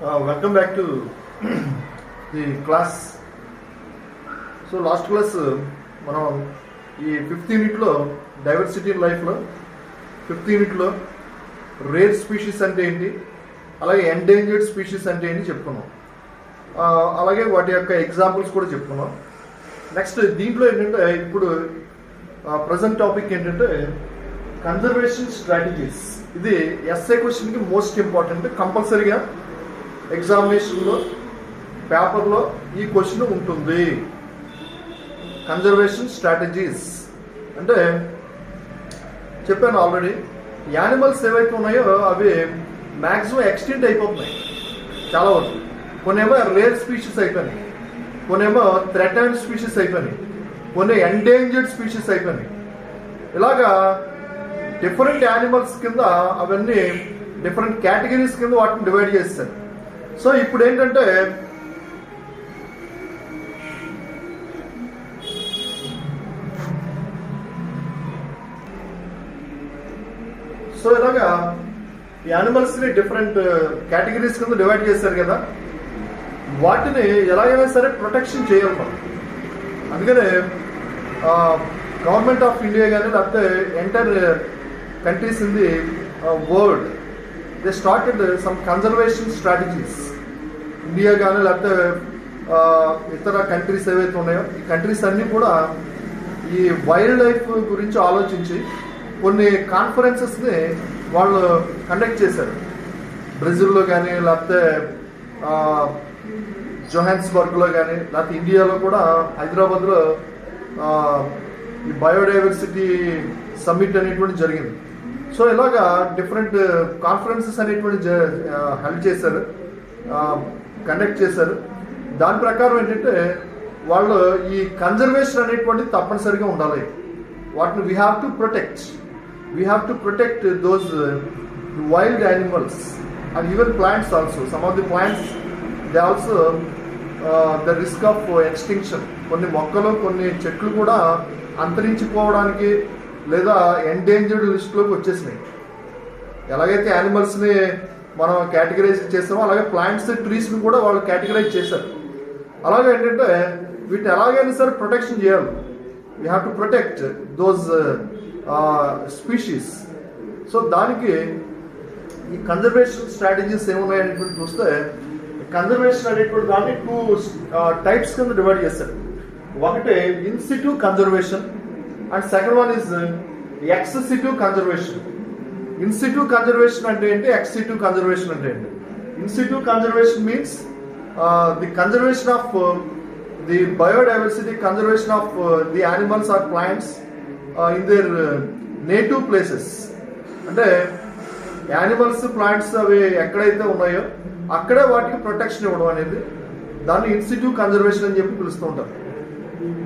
Welcome back to the class. So last class మనం ఈ 5th unit లో diversity in life లో 5th unit లో రేర్ స్పీషీస్ అంటే ఏంటి, అలాగే ఎండేంజర్డ్ స్పీషీస్ అంటే ఏంటి చెప్పుకున్నాం. అలాగే వాటి యొక్క ఎగ్జాంపుల్స్ కూడా చెప్పుకున్నాం. నెక్స్ట్ దీంట్లో ఏంటంటే ఇప్పుడు ప్రజెంట్ టాపిక్ ఏంటంటే కన్జర్వేషన్ స్ట్రాటజీస్. ఇది ఎస్ఏ క్వశ్చన్కి మోస్ట్ ఇంపార్టెంట్. కంపల్సరీగా ఎగ్జామినేషన్లో పేపర్లో ఈ క్వశ్చన్ ఉంటుంది. కన్జర్వేషన్ స్ట్రాటజీస్ అంటే చెప్పాను ఆల్రెడీ, యానిమల్స్ ఏవైతే ఉన్నాయో అవి మ్యాక్సిమం ఎక్స్టింక్ట్ అయిపోతున్నాయి చాలా వరకు. కొన్నేమో రేర్ స్పీషీస్ అయిపోయినాయి, కొన్నేమో థ్రెటన్డ్ స్పీషీస్ అయిపోయినాయి, కొన్ని ఎండేంజర్డ్ స్పీషీస్ అయిపోయినాయి. ఇలాగా డిఫరెంట్ యానిమల్స్ కింద అవన్నీ డిఫరెంట్ కేటగిరీస్ కింద వాటిని డివైడ్ చేస్తారు. సో ఇప్పుడు ఏంటంటే ఇలాగా యానిమల్స్ ని డిఫరెంట్ కేటగిరీస్ కింద డివైడ్ చేశారు కదా, వాటిని ఎలాగైనా సరే ప్రొటెక్షన్ చేయాలి మనం. అందుకనే గవర్నమెంట్ ఆఫ్ ఇండియా కానీ లేకపోతే entire countries in the world they started some conservation strategies. India కానీ లేకపోతే ఇతర కంట్రీస్ ఏవైతే ఉన్నాయో ఈ కంట్రీస్ అన్నీ కూడా ఈ వైల్డ్ లైఫ్ గురించి ఆలోచించి కొన్ని కాన్ఫరెన్సెస్ని వాళ్ళు కండక్ట్ చేశారు. బ్రెజిల్లో కానీ లేకపోతే జోహాన్స్బర్గ్లో కానీ లేకపోతే ఇండియాలో కూడా హైదరాబాద్లో ఈ బయోడైవర్సిటీ సమ్మిట్ అనేటువంటి జరిగింది. సో ఇలాగా డిఫరెంట్ కాన్ఫరెన్సెస్ అనేటువంటి హెల్డ్ చేశారు, కండక్ట్ చేశారు. దాని ప్రకారం ఏంటంటే వాళ్ళు ఈ కన్జర్వేషన్ అనేటువంటిది తప్పనిసరిగా ఉండాలి. వాటిని we have to protect those wild animals and even plants also. Some of the plants they also the risk of extinction. కొన్ని మొక్కలు కొన్ని చెట్లు కూడా అంతరించిపోవడానికి లేదా ఎండేంజర్డ్ లిస్ట్లోకి వచ్చేసినాయి. ఎలాగైతే యానిమల్స్ని మనం కేటగరైజ్ చేస్తామో అలాగే ప్లాంట్స్ ట్రీస్ని కూడా వాళ్ళు కేటగరైజ్ చేశారు. అలాగే ఏంటంటే వీటిని ఎలాగైనా సరే ప్రొటెక్షన్ చేయాలి. We have to protect those species. So దానికి ఈ కన్జర్వేషన్ స్ట్రాటజీస్ ఏమున్నాయనేటువంటి చూస్తే కన్జర్వేషన్ అనేటువంటి దాన్ని 2 టైప్స్ కింద డివైడ్ చేశారు. ఒకటి in situ conservation and second one is ex situ conservation. In situ conservation అంటే ఏంటి, ఎక్స్-సిట్యూ కన్జర్వేషన్ అంటే ఏంటి? In situ conservation means the conservation of the biodiversity, conservation of the animals or plants in their native places. అంటే animals plants అవి ఎక్కడైతే ఉన్నాయో అక్కడే వాటికి ప్రొటెక్షన్ ఇవ్వడం అనేది దాన్ని ఇన్సిట్యూ కన్జర్వేషన్ అని చెప్పి పిలుస్తూ ఉంటారు.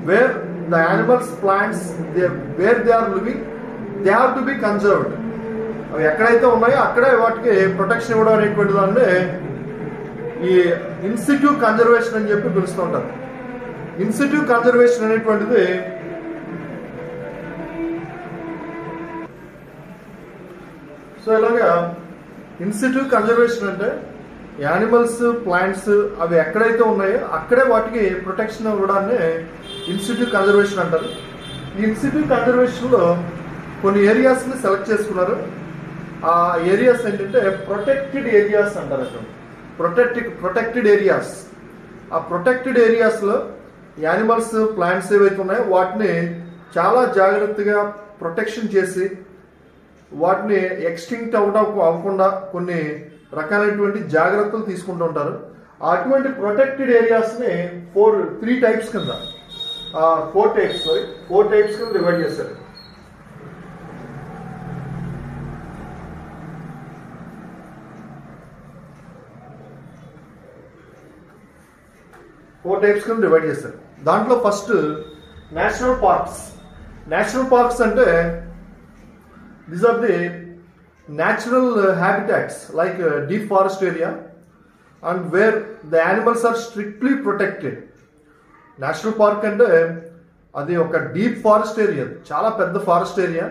Where the animals plants where they are living they have to be conserved. అవి ఎక్కడైతే ఉన్నాయో అక్కడే వాటికి ప్రొటెక్షన్ ఇవ్వడం అనేటువంటి దాన్ని ఈ ఇన్సిట్యూ కన్జర్వేషన్ అని చెప్పి పిలుస్తూ ఉంటారు. ఇన్సిట్యూ కన్జర్వేషన్ అనేటువంటిది సో ఇలాగా ఇన్సిట్యూ కన్జర్వేషన్ అంటే యానిమల్స్ ప్లాంట్స్ అవి ఎక్కడైతే ఉన్నాయో అక్కడే వాటికి ప్రొటెక్షన్ ఇవ్వడాన్ని ఇన్సిట్యూ కన్జర్వేషన్ అంటారు. ఈ ఇన్సిట్యూ కన్జర్వేషన్లో కొన్ని ఏరియాస్ని సెలెక్ట్ చేసుకున్నారు. ఆ ఏరియాస్ ఏంటంటే ప్రొటెక్టెడ్ ఏరియాస్ అంటారు. Protected areas. ఆ ప్రొటెక్టెడ్ ఏరియాస్లో యానిమల్స్ ప్లాంట్స్ ఏవైతే ఉన్నాయో వాటిని చాలా జాగ్రత్తగా ప్రొటెక్షన్ చేసి వాటిని ఎక్స్టింక్ట్ అవ్వకుండా కొన్ని రకాలైనటువంటి జాగ్రత్తలు తీసుకుంటూ ఉంటారు. అటువంటి ప్రొటెక్టెడ్ ఏరియాస్ని 3 టైప్స్ కింద 4 టైప్స్ కింద డివైడ్ చేశారు. దాంట్లో first national parks. National parks అంటే these are the natural habitats like deep forest area and where the animals are strictly protected. National park అంటే అది ఒక డీప్ ఫారెస్ట్ ఏరియా, చాలా పెద్ద forest area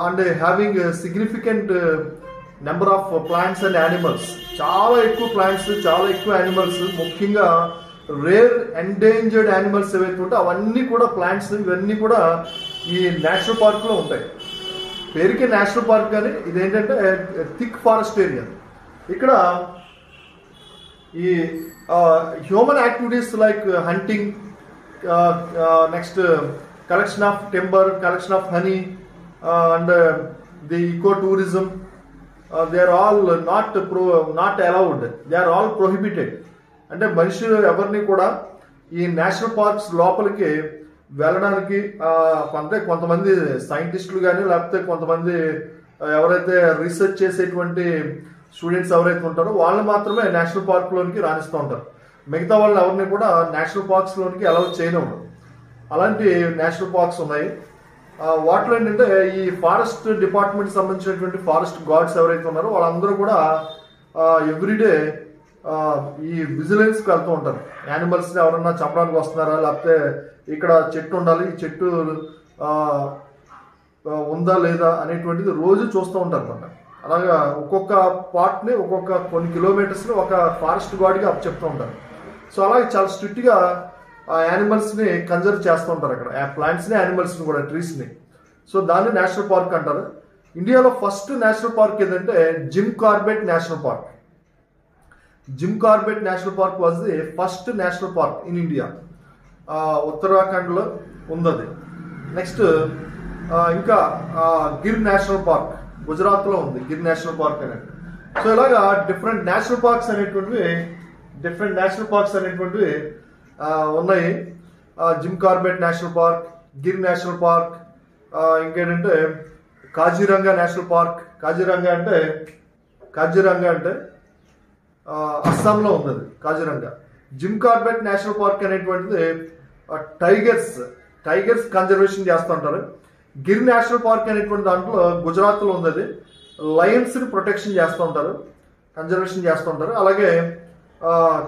and having significant number of plants and animals, చాలా ఎక్కువ plants, చాలా ఎక్కువ animals, ముఖ్యంగా రేర్ ఎండేంజర్డ్ యానిమల్స్ ఏవైతే ఉంటాయో అవన్నీ కూడా ప్లాంట్స్, ఇవన్నీ కూడా ఈ నేషనల్ పార్క్లో ఉంటాయి. పేరుకే నేషనల్ పార్క్, కానీ ఇదేంటంటే థిక్ ఫారెస్ట్ ఏరియా. ఇక్కడ ఈ human activities like hunting, next collection of timber, collection of honey and the eco tourism, they are all not allowed, they are all prohibited. అంటే మనుషులు ఎవరిని కూడా ఈ నేషనల్ పార్క్స్ లోపలికి వెళ్ళడానికి అంటే కొంతమంది సైంటిస్టులు కానీ లేకపోతే కొంతమంది ఎవరైతే రీసెర్చ్ చేసేటువంటి స్టూడెంట్స్ ఎవరైతే ఉంటారో వాళ్ళు మాత్రమే నేషనల్ పార్క్లోనికి రాణిస్తూ ఉంటారు. మిగతా వాళ్ళు ఎవరిని కూడా నేషనల్ పార్క్స్లోనికి అలౌ చేయనివ్వరు. అలాంటి నేషనల్ పార్క్స్ ఉన్నాయి. వాటిలో ఏంటంటే ఈ ఫారెస్ట్ డిపార్ట్మెంట్ సంబంధించినటువంటి ఫారెస్ట్ గార్డ్స్ ఎవరైతే ఉన్నారో వాళ్ళందరూ కూడా ఎవ్రీడే ఈ విజిలెన్స్కి వెళ్తూ ఉంటారు. యానిమల్స్ని ఎవరన్నా చంపడానికి వస్తున్నారా, లేకపోతే ఇక్కడ చెట్టు ఉండాలి, ఈ చెట్టు ఉందా లేదా అనేటువంటిది రోజు చూస్తూ ఉంటారు అన్నమాట. అలాగా ఒక్కొక్క పార్ట్ని ఒక్కొక్క కొన్ని కిలోమీటర్స్ని ఒక ఫారెస్ట్ గార్డ్కి అప్ చెప్తూ ఉంటారు. సో అలాగే చాలా స్ట్రిక్ట్గా ఆ యానిమల్స్ని కన్జర్వ్ చేస్తూ ఉంటారు అక్కడ, ఆ ప్లాంట్స్ని, యానిమల్స్ని కూడా, ట్రీస్ని. సో దాన్ని నేషనల్ పార్క్ అంటారు. ఇండియాలో ఫస్ట్ నేషనల్ పార్క్ ఏదంటే Jim Corbett national park. Jim Corbett national park was the first national park in India. ఉత్తరాఖండ్లో ఉంది. నెక్స్ట్ ఇంకా గిర్ నేషనల్ పార్క్ గుజరాత్లో ఉంది, గిర్ నేషనల్ పార్క్ అనేది. సో ఇలాగా డిఫరెంట్ నేషనల్ పార్క్స్ అనేటువంటివి ఉన్నాయి. Jim Corbett national park, Gir national park, ఇంకేంటంటే కాజీరంగా నేషనల్ పార్క్. కాజీరంగా అంటే అస్సాంలో ఉంది Kaziranga. Jim Corbett national park అనేటువంటిది టైగర్స్ కన్జర్వేషన్ చేస్తూ ఉంటారు. గిర్ నేషనల్ పార్క్ అనేటువంటి దాంట్లో గుజరాత్లో ఉంది, అది లయన్స్ని ప్రొటెక్షన్ చేస్తూ ఉంటారు, కన్జర్వేషన్ చేస్తూ ఉంటారు. అలాగే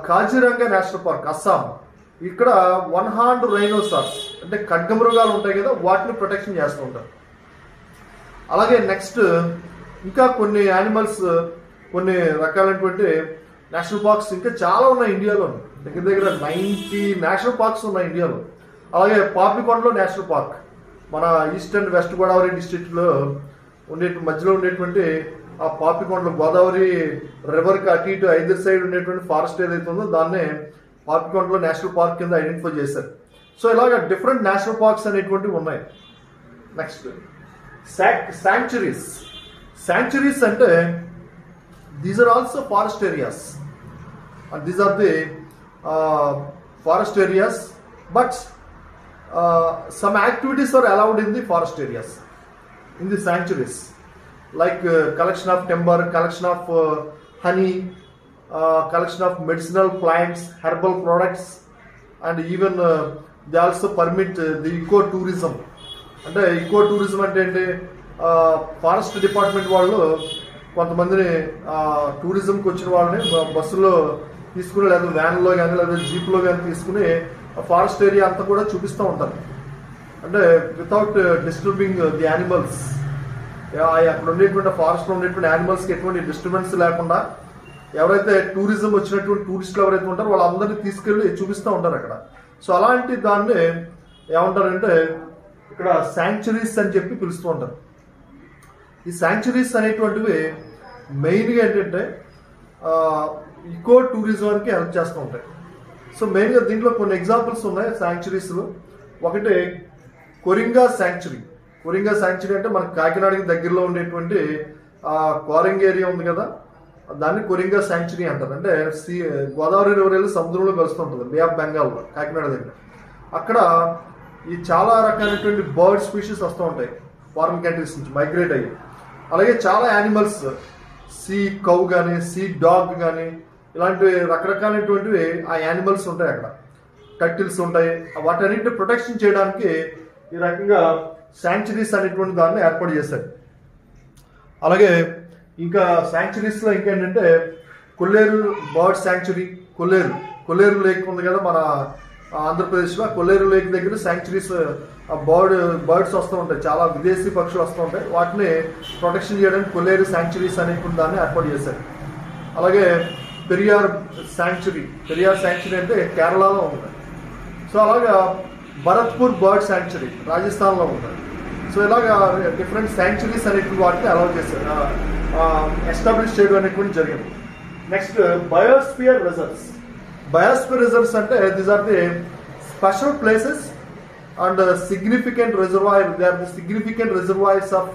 కాజీరంగా నేషనల్ పార్క్ అస్సాం, ఇక్కడ 1 హార్న్ రైనోసార్స్ అంటే ఖడ్గమృగాలు ఉంటాయి కదా, వాటిని ప్రొటెక్షన్ చేస్తూ ఉంటారు. అలాగే నెక్స్ట్ ఇంకా కొన్ని యానిమల్స్, కొన్ని రకాలైనటువంటి నేషనల్ పార్క్స్ ఇంకా చాలా ఉన్నాయి ఇండియాలో. దగ్గర 90 నేషనల్ పార్క్స్ ఉన్నాయి ఇండియాలో. అలాగే పాపికొండలో నేషనల్ పార్క్, మన ఈస్ట్ అండ్ వెస్ట్ గోదావరి డిస్ట్రిక్ట్లో మధ్యలో ఉండేటువంటి ఆ పాపికొండలో గోదావరి రివర్కి అటు ఇటు 5 సైడ్ ఉండేటువంటి ఫారెస్ట్ ఏదైతే ఉందో దాన్నే పాపికొండలో నేషనల్ పార్క్ కింద ఐడెంటిఫై చేశారు. సో ఇలాగ డిఫరెంట్ నేషనల్ పార్క్స్ అనేటువంటివి ఉన్నాయి. నెక్స్ట్ శాంక్చురీస్ అంటే these are also forest areas. These are the forest areas, but some activities are allowed in the forest areas, in the sanctuaries, like collection of timber, collection of honey, collection of medicinal plants, herbal products, and even they also permit the ecotourism. అంటే ecotourism అంటే ఏంటి, forest department వాళ్ళు కొంతమందిని టూరిజంకి వచ్చిన వాళ్ళని బస్సులో తీసుకుని, లేదా వ్యాన్లో కానీ లేదా జీప్లో కానీ తీసుకుని ఫారెస్ట్ ఏరియా అంతా కూడా చూపిస్తూ ఉంటారు. అంటే వితౌట్ డిస్టర్బింగ్ ది యానిమల్స్, అక్కడ ఉండేటువంటి ఫారెస్ట్లో ఉండేటువంటి యానిమల్స్కి ఎటువంటి డిస్టర్బెన్స్ లేకుండా ఎవరైతే టూరిజం వచ్చినటువంటి టూరిస్టులు ఎవరైతే ఉంటారో వాళ్ళందరినీ తీసుకెళ్ళి చూపిస్తూ ఉంటారు అక్కడ. సో అలాంటి దాన్ని ఏమంటారంటే ఇక్కడ శాంక్చురీస్ అని చెప్పి పిలుస్తూ ఉంటారు. ఈ శాంక్చురీస్ అనేటువంటివి మెయిన్గా ఏంటంటే ఈకో టూరిజంకి హెల్ప్ చేస్తూ ఉంటాయి. సో మెయిన్గా దీంట్లో కొన్ని ఎగ్జాంపుల్స్ ఉన్నాయి శాంక్చురీస్లో. ఒకటి కొరింగా శాంక్చురీ అంటే మనకు కాకినాడకి దగ్గరలో ఉండేటువంటి కోరంగ్ ఏరియా ఉంది కదా, దాన్ని కొరింగా శాంక్చురీ అంటారు. అంటే గోదావరి రివర్ వెళ్ళి సముద్రంలో కలుస్తుంటుంది, బే ఆఫ్ బెంగాల్లో కాకినాడ దగ్గర. అక్కడ ఈ చాలా రకాలైనటువంటి బర్డ్ స్పీషీస్ వస్తూ ఉంటాయి ఫారిన్ కంట్రీస్ నుంచి మైగ్రేట్ అయ్యి. అలాగే చాలా యానిమల్స్, సీ కౌ కానీ సీ డాగ్ కానీ ఇలాంటి రకరకాలైనటువంటివి ఆ యానిమల్స్ ఉంటాయి అక్కడ, టర్టిల్స్ ఉంటాయి. వాటన్నిటిని ప్రొటెక్షన్ చేయడానికి ఈ రకంగా శాంక్చురీస్ అనేటువంటి దాన్ని ఏర్పాటు చేశారు. అలాగే ఇంకా శాంక్చురీస్లో ఇంకేంటంటే కొల్లేరు బర్డ్ శాంక్చురీ, కొల్లేరు లేక్ ఉంది కదా మన ఆంధ్రప్రదేశ్లో కొల్లేరు లేక్ దగ్గర శాంక్చురీస్ బర్డ్స్ వస్తూ ఉంటాయి, చాలా విదేశీ పక్షులు వస్తూ ఉంటాయి. వాటిని ప్రొటెక్షన్ చేయడానికి కొల్లేరు శాంక్చురీస్ అనేటువంటి దాన్ని ఏర్పాటు చేశారు. అలాగే పెరియార్ శాంక్చురీ అంటే కేరళలో ఉంది. సో అలాగా భరత్పూర్ బర్డ్ శాంక్చురీ రాజస్థాన్లో ఉంది. సో ఇలాగా డిఫరెంట్ శాంక్చురీస్ అనేటువంటి వాటిని అలౌ చేశారు, ఎస్టాబ్లిష్ చేయడం అనేటువంటి జరిగింది. Next biosphere reserves. Biosphere reserves అంటే these are the special places and significant reservoir. They are the significant reservoirs of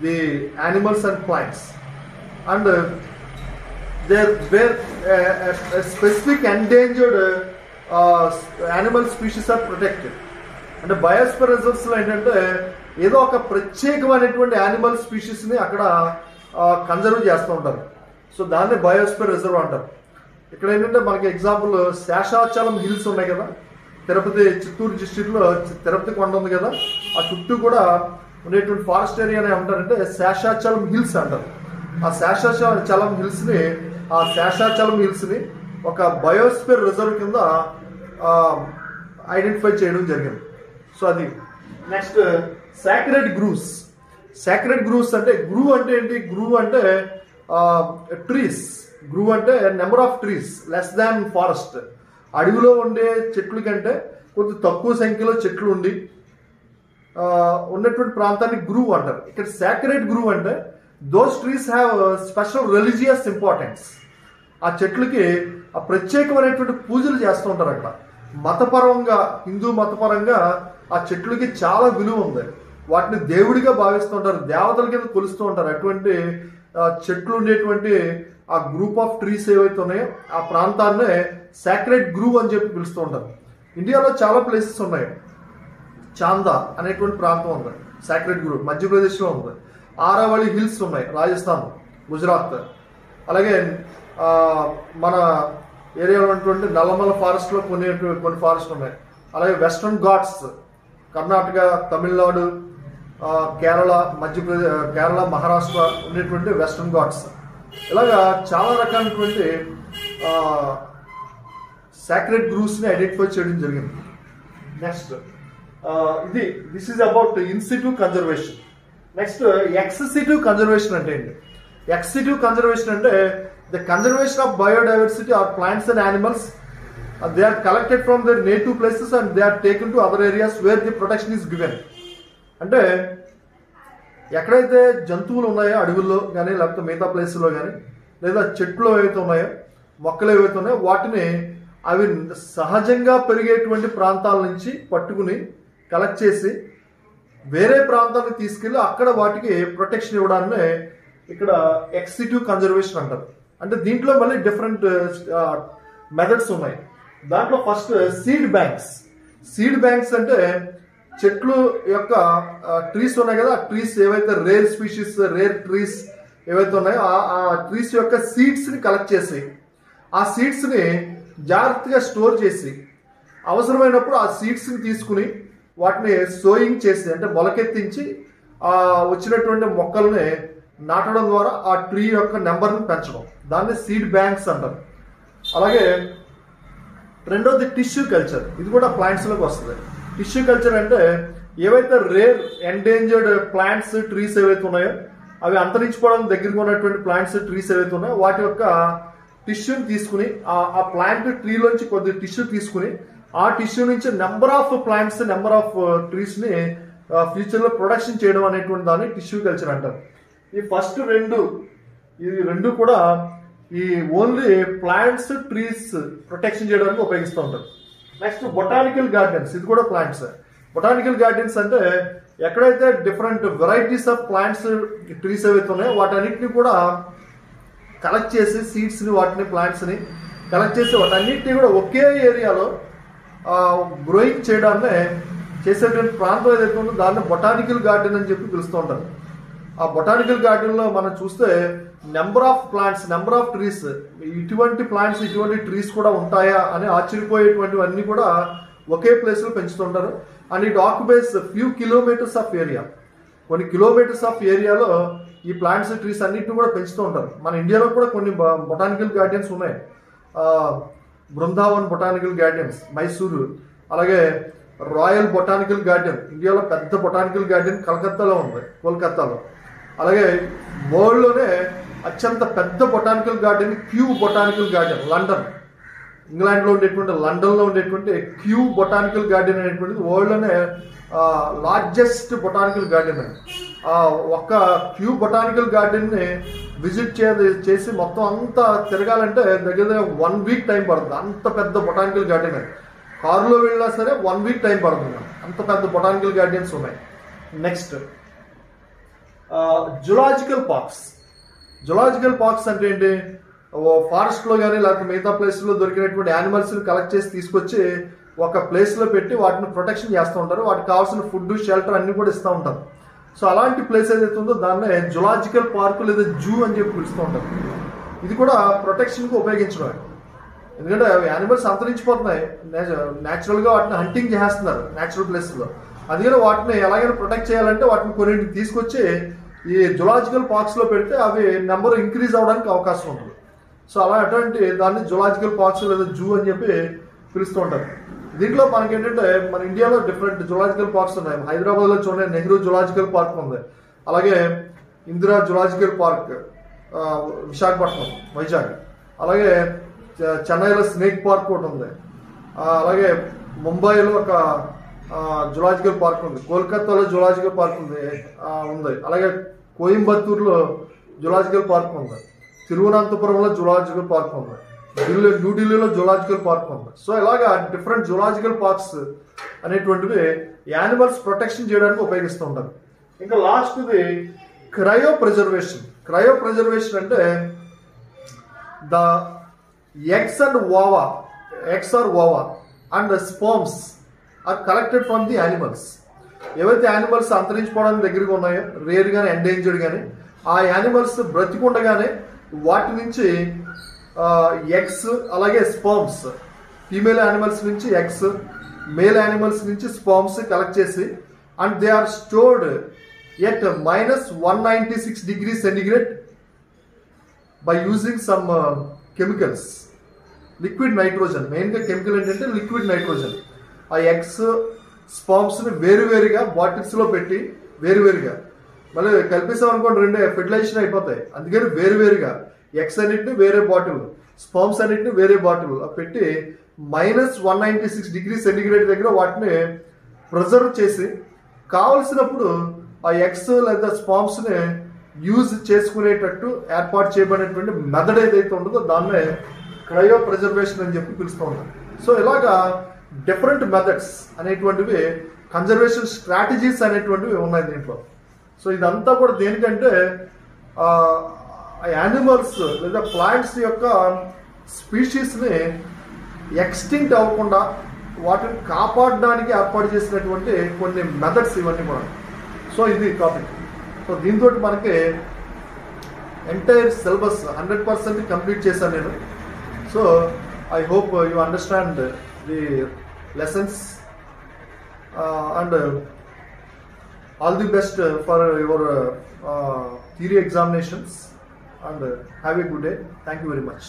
the animals and plants, and there where a specific endangered animal species are protected. అంటే biosphere reserves లో ఏంటంటే ఏదో ఒక ప్రత్యేకమైనటువంటి animal species ని అక్కడ conserve చేస్తూ ఉంటారు. సో దాన్ని బయోస్పియర్ రిజర్వ్ అంటారు. ఇక్కడ ఏంటంటే మనకి ఎగ్జాంపుల్ శేషాచలం హిల్స్ ఉన్నాయి కదా, తిరుపతి చిత్తూరు డిస్ట్రిక్ట్ లో తిరుపతి కొండ ఉంది కదా, ఆ చుట్టూ కూడా ఉండేటువంటి ఫారెస్ట్ ఏరియానే ఉంటారంటే శేషాచలం హిల్స్ అంటారు. ఆ శేషాచలం హిల్స్ ని ఒక బయోస్పియర్ రిజర్వ్ కింద ఐడెంటిఫై చేయడం జరిగింది. సో అది. నెక్స్ట్ సాక్రెడ్ గ్రూవ్స్ అంటే గ్రూ అంటే ఏంటి? గ్రూ అంటే ట్రీస్. గ్రూ అంటే number of trees less than forest. అడవిలో ఉండే చెట్ల కంటే కొంచెం తక్కువ సంఖ్యలో చెట్లు ఉన్నటువంటి ప్రాంతాన్ని గ్రూవ్ అంటారు. ఇక్కడ సాక్రెడ్ గ్రూవ్ అంటే those trees have special religious importance. ఆ చెట్లకి ఆ ప్రత్యేకమైనటువంటి పూజలు చేస్తూ ఉంటారు. అక్కడ మతపరంగా, హిందూ మతపరంగా ఆ చెట్లకి చాలా విలువ ఉంది. వాటిని దేవుడిగా భావిస్తుంటారు, దేవతల కింద కొలుస్తూ ఉంటారు. అటువంటి చెట్లు ఉండేటువంటి ఆ గ్రూప్ ఆఫ్ ట్రీస్ ఏవైతే ఉన్నాయో ఆ ప్రాంతాన్నే సాక్రెడ్ గ్రూవ్ అని చెప్పి పిలుస్తూ ఉంటారు. ఇండియాలో చాలా ప్లేసెస్ ఉన్నాయి. చాందా అనేటువంటి ప్రాంతం ఉంది, సాక్రెడ్ గ్రూవ్ మధ్యప్రదేశ్లో ఉంది. ఆరావళి హిల్స్ ఉన్నాయి, రాజస్థాన్, గుజరాత్. అలాగే మన ఏరియాలో ఉన్నటువంటి నల్లమల ఫారెస్ట్లో కొన్ని ఫారెస్ట్ ఉన్నాయి. అలాగే వెస్ట్రన్ ఘాట్స్ కర్ణాటక, తమిళనాడు, కేరళ, కేరళ, మహారాష్ట్ర ఉండేటువంటి వెస్ట్రన్ ఘాట్స్. ఇలాగా చాలా రకాలైనటువంటి సాక్రెడ్ గ్రూవ్స్ ని ఐడెంటిఫై చేయడం జరిగింది. Next this is about in situ conservation. Next ex situ conservation అంటే ఏంటి? ఎక్సెసిటివ్ కన్జర్వేషన్ అంటే the conservation of biodiversity or plants and animals. They are collected from their native places and they are taken to other areas where the protection is given. అంటే ఎక్కడైతే జంతువులు ఉన్నాయో అడవుల్లో కానీ, లేకపోతే మిగతా ప్లేస్లో కానీ, లేదా చెట్లు ఏవైతే ఉన్నాయో, మొక్కలు ఏవైతే ఉన్నాయో వాటిని అవి సహజంగా పెరిగేటువంటి ప్రాంతాల నుంచి పట్టుకుని కలెక్ట్ చేసి వేరే ప్రాంతానికి తీసుకెళ్ళి అక్కడ వాటికి ప్రొటెక్షన్ ఇవ్వడాన్ని ఇక్కడ ఎక్సిటివ్ కన్జర్వేషన్ అంటారు. అంటే దీంట్లో మళ్ళీ డిఫరెంట్ మెథడ్స్ ఉన్నాయి. దాంట్లో ఫస్ట్ సీడ్ బ్యాంక్స్ అంటే చెట్లు యొక్క ట్రీస్ ఉన్నాయి కదా, ఆ ట్రీస్ ఏవైతే రేర్ ట్రీస్ ఏవైతే ఉన్నాయో ఆ ట్రీస్ యొక్క సీడ్స్ ని కలెక్ట్ చేసి ఆ సీడ్స్ ని జాగ్రత్తగా స్టోర్ చేసి అవసరమైనప్పుడు ఆ సీడ్స్ ని తీసుకుని వాటిని సోయింగ్ చేసి, అంటే మొలకెత్తించి ఆ వచ్చినటువంటి మొక్కల్ని నాటడం ద్వారా ఆ ట్రీ యొక్క నెంబర్ని పెంచడం, దాన్ని సీడ్ బ్యాంక్స్ అంటారు. అలాగే రెండోది టిష్యూ కల్చర్. ఇది కూడా ప్లాంట్స్ లోకి వస్తుంది. టిష్యూ కల్చర్ అంటే ఏవైతే రేర్ ఎండేంజర్డ్ ప్లాంట్స్, ట్రీస్ ఏవైతే ఉన్నాయో, అవి అంతరించిపోవడం దగ్గరగా ఉన్నటువంటి ప్లాంట్స్, ట్రీస్ ఏవైతే ఉన్నాయో వాటి యొక్క టిష్యూని తీసుకుని ఆ ప్లాంట్ ట్రీలోంచి కొద్ది టిష్యూ తీసుకుని ఆ టిష్యూ నుంచి number of plants, number of trees ని ఫ్యూచర్ లో ప్రొడక్షన్ చేయడం అనేటువంటి దాన్ని టిష్యూ కల్చర్ అంటారు. ఈ ఫస్ట్ రెండు కూడా ఈ ఓన్లీ ప్లాంట్స్, ట్రీస్ ప్రొటెక్షన్ చేయడానికి ఉపయోగిస్తూ ఉంటారు. Next botanical gardens. ఇది కూడా ప్లాంట్స్. బొటానికల్ గార్డెన్స్ అంటే ఎక్కడైతే different varieties of plants, trees ఏవైతే ఉన్నాయో వాటన్నిటిని కూడా కలెక్ట్ చేసి సీడ్స్ ని, వాటిని ప్లాంట్స్ ని కలెక్ట్ చేసి వాటన్నిటిని కూడా ఒకే ఏరియాలో గ్రోయింగ్ చేయడాన్ని చేసేటువంటి ప్రాంతం ఏదైతే ఉందో దాన్ని బొటానికల్ గార్డెన్ అని చెప్పి పిలుస్తూ ఉంటారు. ఆ బొటానికల్ గార్డెన్ లో మనం చూస్తే number of plants, number of trees, ఇటువంటి ప్లాంట్స్, ఇటువంటి ట్రీస్ కూడా ఉంటాయా అని ఆశ్చర్యపోయేటువంటివన్నీ కూడా ఒకే ప్లేస్ లో పెంచుతుంటారు. And it occupies few kilometres of area. కొన్ని కిలోమీటర్స్ ఆఫ్ ఏరియాలో ఈ ప్లాంట్స్, ట్రీస్ అన్నిటిని కూడా పెంచుతూ ఉంటారు. మన ఇండియాలో కూడా కొన్ని బొటానికల్ గార్డెన్స్ ఉన్నాయి. బృందావన్ బొటానికల్ గార్డెన్స్ మైసూరు, అలాగే రాయల్ బొటానికల్ గార్డెన్ ఇండియాలో పెద్ద బొటానికల్ గార్డెన్ కలకత్తాలో ఉంది, కోల్కతాలో. అలాగే వరల్డ్లోనే అత్యంత పెద్ద botanical garden Kew botanical garden London, ఇంగ్లాండ్లో ఉండేటువంటి లండన్లో ఉండేటువంటి క్యూ బొటానికల్ గార్డెన్ అనేటువంటిది వరల్డ్లోనే లార్జెస్ట్ బొటానికల్ గార్డెన్ అండి. ఒక్క క్యూ బొటానికల్ గార్డెన్ని విజిట్ చేసి మొత్తం అంతా తిరగాలంటే దగ్గర దగ్గర 1 వీక్ టైం పడుతుంది. అంత పెద్ద బొటానికల్ గార్డెన్ అది. కారులో వెళ్ళినా సరే 1 వీక్ టైం పడుతుంది. అంత పెద్ద బొటానికల్ గార్డెన్స్ ఉన్నాయి. Next zoological parks. Zoological parks అంటే ఏంటి? ఫారెస్ట్లో కానీ లేకపోతే మిగతా ప్లేస్లో దొరికినటువంటి యానిమల్స్ని కలెక్ట్ చేసి తీసుకొచ్చి ఒక ప్లేస్లో పెట్టి వాటిని ప్రొటెక్షన్ చేస్తూ ఉంటారు. వాటికి కావాల్సిన ఫుడ్, షెల్టర్ అన్ని కూడా ఇస్తూ ఉంటారు. సో అలాంటి ప్లేస్ ఏదైతే ఉందో దాన్నే జులాజికల్ పార్క్ లేదా జూ అని చెప్పి పిలుస్తూ ఉంటారు. ఇది కూడా ప్రొటెక్షన్కి ఉపయోగించడం. ఎందుకంటే యానిమల్స్ అంతరించిపోతున్నాయి, న్యాచురల్గా వాటిని హంటింగ్ చేస్తున్నారు న్యాచురల్ ప్లేస్లో. అందుకని వాటిని ఎలాగైనా ప్రొటెక్ట్ చేయాలంటే వాటిని కొన్ని తీసుకొచ్చి ఈ జులాజికల్ పార్క్స్లో పెడితే అవి నెంబర్ ఇంక్రీజ్ అవడానికి అవకాశం ఉంటుంది. సో అటువంటి దాన్ని జులాజికల్ పార్క్స్ లేదా జూ అని చెప్పి పిలుస్తూ ఉంటారు. దీంట్లో మనకి ఏంటంటే మన ఇండియాలో డిఫరెంట్ జులాజికల్ పార్క్స్ ఉన్నాయి. హైదరాబాద్లో చూడండి నెహ్రూ జులాజికల్ పార్క్ ఉంది, అలాగే ఇందిరా జులాజికల్ పార్క్ విశాఖపట్నం వైజాగ్, అలాగే చెన్నైలో స్నేక్ పార్క్ ఒకటి ఉంది, అలాగే ముంబైలో ఒక జులాజికల్ పార్క్ ఉంది, కోల్కతాలో జులాజికల్ పార్క్ ఉంది, అలాగే కోయంబత్తూరులో జులాజికల్ పార్క్ ఉంది, తిరువనంతపురంలో జులాజికల్ పార్క్ ఉంది, న్యూఢిల్లీలో జులాజికల్ పార్క్ ఉంది. సో ఇలాగా డిఫరెంట్ జులాజికల్ పార్క్స్ అనేటువంటివి యానిమల్స్ ప్రొటెక్షన్ చేయడానికి ఉపయోగిస్తూ ఉంటారు. ఇంకా లాస్ట్ది క్రయో ప్రిజర్వేషన్. క్రయో ప్రిజర్వేషన్ అంటే the eggs or ova and the sperms are collected from the animals. ఏవైతే యానిమల్స్ అంతరించిపోవడానికి దగ్గరగా ఉన్నాయో, రేర్ కానీ ఎండేంజర్డ్ కానీ, ఆ యానిమల్స్ బ్రతికుండగానే వాటి నుంచి ఎగ్స్ అలాగే స్పర్మ్స్, ఫీమేల్ యానిమల్స్ నుంచి ఎగ్స్, మేల్ యానిమల్స్ నుంచి స్పర్మ్స్ కలెక్ట్ చేసి and they are stored at -196 degrees centigrade by using some chemicals. Liquid nitrogen, మెయిన్గా కెమికల్ ఏంటంటే లిక్విడ్ నైట్రోజన్. ఆ ఎగ్స్ స్పర్మ్స్ని వేరువేరుగా బాటిల్స్లో పెట్టి వేరువేరుగా మళ్ళీ కలిపేసాం అనుకోండి, రెండే ఫెర్టిలైజేషన్ అయిపోతాయి. అందుకని వేరువేరుగా ఎగ్స్ అన్నింటినీ వేరే బాటిల్, స్పర్మ్స్ అన్నింటినీ వేరే బాటిల్ పెట్టి -196 degrees centigrade దగ్గర వాటిని ప్రిజర్వ్ చేసి కావలసినప్పుడు ఆ ఎగ్స్ లేదా స్పర్మ్స్ని యూజ్ చేసుకునేటట్టు ఏర్పాటు చేయబడినటువంటి మెథడ్ ఏదైతే ఉంటుందో దాన్నే క్రయో ప్రిజర్వేషన్ అని చెప్పి పిలుస్తూ ఉంటాం. సో ఇలాగా డిఫరెంట్ మెథడ్స్ అనేటువంటివి, కన్జర్వేషన్ స్ట్రాటజీస్ అనేటువంటివి ఉన్నాయి దీంట్లో. సో ఇదంతా కూడా దేనికంటే యానిమల్స్ లేదా ప్లాంట్స్ యొక్క స్పీషీస్ని ఎక్స్టింక్ట్ అవ్వకుండా వాటిని కాపాడడానికి ఏర్పాటు చేసినటువంటి కొన్ని మెథడ్స్ ఇవన్నీ కూడా. సో ఇది టాపిక్. సో దీంతో మనకి ఎంటైర్ సిలబస్ 100% కంప్లీట్ చేశాను నేను. So I hope you understand the lessons and all the best for your theory examinations and have a good day. Thank you very much.